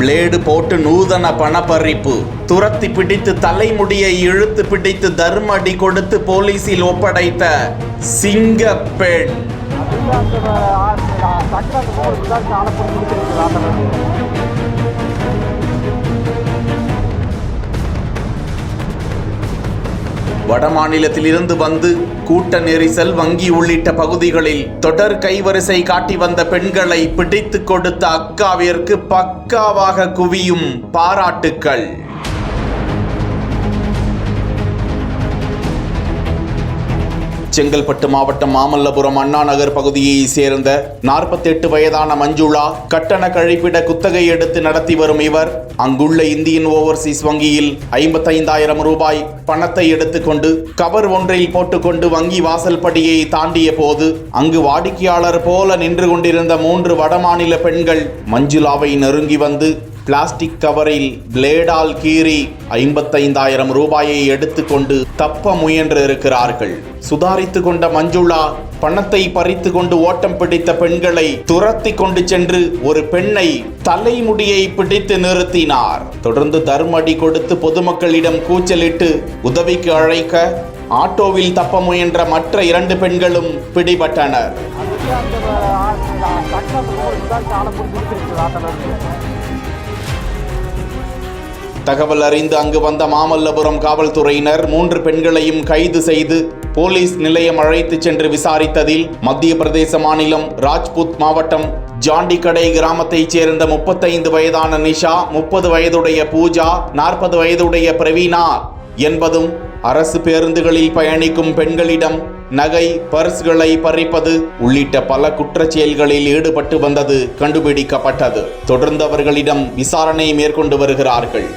Blade போட்டு நூதன பணப்பறிப்பு. துரத்தி பிடித்து தலைமுடியை இழுத்து பிடித்து தர்ம அடி கொடுத்து போலீசில் ஒப்படைத்த சிங்கப்பெண். வடமாநிலத்திலிருந்து வந்து கூட்ட நெரிசல், வங்கி உள்ளிட்ட பகுதிகளில் தொடர் கைவரிசை காட்டி வந்த பெண்களை பிடித்து கொடுத்த அக்காவிற்கு பக்காவாக குவியும் பாராட்டுக்கள். செங்கல்பட்டு மாவட்டம் மாமல்லபுரம் அண்ணா நகர் பகுதியை சேர்ந்த 48 வயதான மஞ்சுளா கட்டண கழிப்பிட குத்தகை எடுத்து நடத்தி வரும் இவர் அங்குள்ள இந்தியன் ஓவர்சீஸ் வங்கியில் 55,000 ரூபாய் பணத்தை எடுத்துக்கொண்டு கவர் ஒன்றில் போட்டுக்கொண்டு வங்கி வாசல் படியை தாண்டிய போது அங்கு வாடிக்கையாளர் போல நின்று கொண்டிருந்த 3 வடமாநில பெண்கள் மஞ்சுளாவை நெருங்கி வந்து பிளாஸ்டிக் கவரில் பிளேடால் கீறி 55,000 ரூபாயை எடுத்துக்கொண்டு தப்ப முயன்று இருக்கிறார்கள். சுதாரித்து கொண்ட மஞ்சுளா பணத்தை பறித்து கொண்டு ஓட்டம் பிடித்த பெண்களை துரத்தி கொண்டு சென்று ஒரு பெண்ணை தலைமுடியை பிடித்து நிறுத்தினார். தொடர்ந்து தர்மடி கொடுத்து பொதுமக்களிடம் கூச்சலிட்டு உதவிக்கு அழைக்க ஆட்டோவில் தப்ப முயன்ற மற்ற 2 பெண்களும் பிடிபட்டனர். தகவல் அறிந்து அங்கு வந்த மாமல்லபுரம் காவல்துறையினர் 3 பெண்களையும் கைது செய்து போலீஸ் நிலையம் அழைத்து சென்று விசாரித்ததில் மத்திய பிரதேச மாநிலம் ராஜ்புத் மாவட்டம் ஜாண்டிகடை கிராமத்தைச் சேர்ந்த 35 வயதான நிஷா, 30 வயதுடைய பூஜா, 40 வயதுடைய பிரவீனா என்பதும் அரசு பேருந்துகளில் பயணிக்கும் பெண்களிடம் நகை, பர்ஸ்களை பறிப்பது உள்ளிட்ட பல குற்றச் செயல்களில் ஈடுபட்டு வந்தது கண்டுபிடிக்கப்பட்டது. தொடர்ந்து அவர்களிடம் விசாரணை மேற்கொண்டு வருகிறார்கள்.